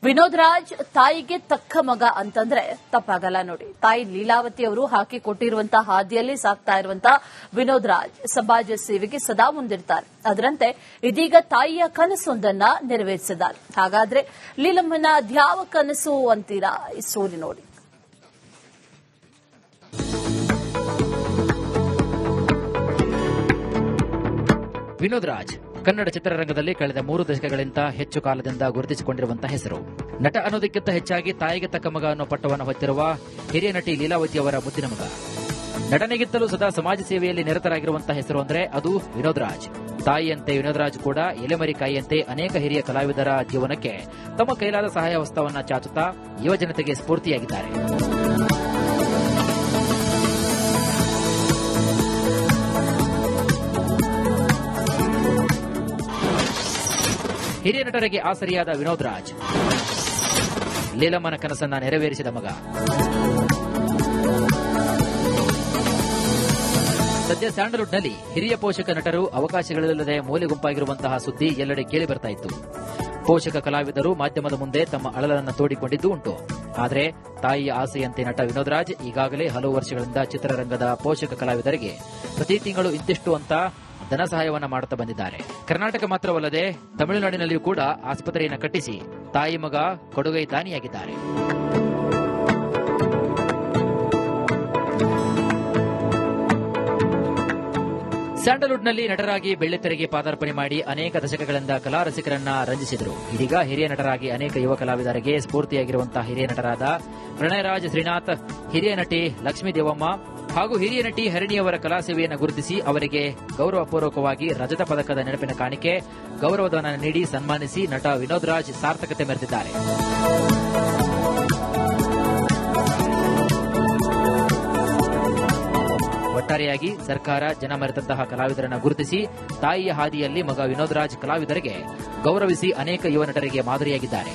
ವಿನೋದ್ ರಾಜ್ ತಾಯಿಗೆ ತಕ್ಕ ಮಗ ಅಂತಂದ್ರೆ ತಪ್ಪಾಗಲ್ಲ ನೋಡಿ. ತಾಯಿ ಲೀಲಾವತಿ ಅವರು ಹಾಕಿ ಕೊಟ್ಟಿರುವಂತಹ ಹಾದಿಯಲ್ಲಿ ಸಾಕ್ತಾ ಇರುವಂತಹ ವಿನೋದ್ ರಾಜ್ ಸಮಾಜ ಸೇವೆಗೆ ಸದಾ ಮುಂದಿರ್ತಾರೆ. ಅದರಂತೆ ಇದೀಗ ತಾಯಿಯ ಕನಸೊಂದನ್ನ ನೆರವೇರಿಸಿದ್ದಾರೆ. ಹಾಗಾದ್ರೆ ಲೀಲಮ್ಮನ ದ್ಯಾವ ಕನಸು ಅಂತೀರಾ? ಈ ಸ್ಟೋರಿ ನೋಡಿ. ವಿನೋದ್ ರಾಜ್ ಕನ್ನಡ ಚಿತ್ರರಂಗದಲ್ಲಿ ಕಳೆದ 3 ದಶಕಗಳಿಂದ ಹೆಚ್ಚು ಕಾಲದಿಂದ ಗುರುತಿಸಿಕೊಂಡಿರುವಂತಹ ಹೆಸರು. ನಟ ಅನ್ನೋದಕ್ಕಿಂತ ಹೆಚ್ಚಾಗಿ ತಾಯಿಗೆ ತಕ್ಕ ಮಗ ಅನ್ನೋ ಪಟ್ಟವನ್ನು ಹೊತ್ತಿರುವ ಹಿರಿಯ ನಟಿ ಲೀಲಾವತಿ ಅವರ ಮುದ್ದಿನ ಮಗ. ನಟನೆಗಿಂತಲೂ ಸದಾ ಸಮಾಜ ಸೇವೆಯಲ್ಲಿ ನಿರತರಾಗಿರುವಂತಹ ಹೆಸರು ಅಂದ್ರೆ ಅದು ವಿನೋದ್ ರಾಜ್. ತಾಯಿಯಂತೆ ವಿನೋದ್ ರಾಜ್ ಕೂಡ ಎಲೆಮರಿಕಾಯಿಯಂತೆ ಅನೇಕ ಹಿರಿಯ ಕಲಾವಿದರ ಜೀವನಕ್ಕೆ ತಮ್ಮ ಕೈಲಾದ ಸಹಾಯ ಹಸ್ತವನ್ನ ಚಾಚುತ್ತಾ ಯುವ ಜನತೆಗೆ ಸ್ಫೂರ್ತಿಯಾಗಿದ್ದಾರೆ. ಹಿರಿಯ ನಟರಿಗೆ ಆಸರಿಯಾದ ವಿನೋದ್ ರಾಜ್ ಲೀಲಮ್ಮನ ಕನಸನ್ನ ನೆರವೇರಿಸಿದ ಮಗ. ಸದ್ಯ ಸ್ಯಾಂಡಲ್ವುಡ್ನಲ್ಲಿ ಹಿರಿಯ ಪೋಷಕ ನಟರು ಅವಕಾಶಗಳಿಲ್ಲದೆ ಮೂಲೆ ಗುಂಪಾಗಿರುವಂತಹ ಸುದ್ದಿ ಎಲ್ಲೆಡೆ ಕೇಳಿ ಬರ್ತಾ ಇತ್ತು. ಪೋಷಕ ಕಲಾವಿದರು ಮಾಧ್ಯಮದ ಮುಂದೆ ತಮ್ಮ ಅಳಲನ್ನು ತೋಡಿಕೊಂಡಿದ್ದು ಉಂಟು. ಆದರೆ ತಾಯಿಯ ಆಸೆಯಂತೆ ನಟ ವಿನೋದ್ ರಾಜ್ ಈಗಾಗಲೇ ಹಲವು ವರ್ಷಗಳಿಂದ ಚಿತ್ರರಂಗದ ಪೋಷಕ ಕಲಾವಿದರಿಗೆ ಪ್ರತಿ ತಿಂಗಳು ಇಂತಿಷ್ಟು ಅಂತ ಧನ ಸಹಾಯವನ್ನ ಮಾಡುತ್ತಾ ಬಂದಿದ್ದಾರೆ. ಕರ್ನಾಟಕ ಮಾತ್ರವಲ್ಲದೆ ತಮಿಳುನಾಡಿನಲ್ಲಿಯೂ ಕೂಡ ಆಸ್ಪತ್ರೆಯನ್ನು ಕಟ್ಟಿಸಿ ತಾಯಿ ಮಗ ಕೊಡುಗೈ ದಾನಿಯಾಗಿದ್ದಾರೆ. ಸ್ಯಾಂಡಲ್ವುಡ್ನಲ್ಲಿ ನಟರಾಗಿ ಬೆಳ್ಳಿತೆರೆಗೆ ಪಾದಾರ್ಪಣೆ ಮಾಡಿ ಅನೇಕ ದಶಕಗಳಿಂದ ಕಲಾ ರಸಿಕರನ್ನ ರಂಜಿಸಿದರು. ಇದೀಗ ಹಿರಿಯ ನಟರಾಗಿ ಅನೇಕ ಯುವ ಕಲಾವಿದರಿಗೆ ಸ್ಫೂರ್ತಿಯಾಗಿರುವಂತಹ ಹಿರಿಯ ನಟರಾದ ಪ್ರಣಯರಾಜ್ ಶ್ರೀನಾಥ್, ಹಿರಿಯ ನಟಿ ಲಕ್ಷ್ಮೀ ದೇವಮ್ಮ ಹಾಗೂ ಹಿರಿಯ ನಟಿ ಹರಿಣಿಯವರ ಕಲಾ ಸೇವೆಯನ್ನು ಗುರುತಿಸಿ ಅವರಿಗೆ ಗೌರವಪೂರ್ವಕವಾಗಿ ರಜತ ಪದಕದ ನೆನಪಿನ ಕಾಣಿಕೆ ಗೌರವಧನ ನೀಡಿ ಸನ್ಮಾನಿಸಿ ನಟ ವಿನೋದ್ ರಾಜ್ ಸಾರ್ಥಕತೆ ಮೆರೆದಿದ್ದಾರೆ. ಒಟ್ಟಾರೆಯಾಗಿ ಸರ್ಕಾರ ಜನ ಮೆರೆದಂತಹ ಕಲಾವಿದರನ್ನು ಗುರುತಿಸಿ ತಾಯಿಯ ಹಾದಿಯಲ್ಲಿ ಮಗ ವಿನೋದ್ ರಾಜ್ ಕಲಾವಿದರಿಗೆ ಗೌರವಿಸಿ ಅನೇಕ ಯುವ ನಟರಿಗೆ ಮಾದರಿಯಾಗಿದ್ದಾರೆ.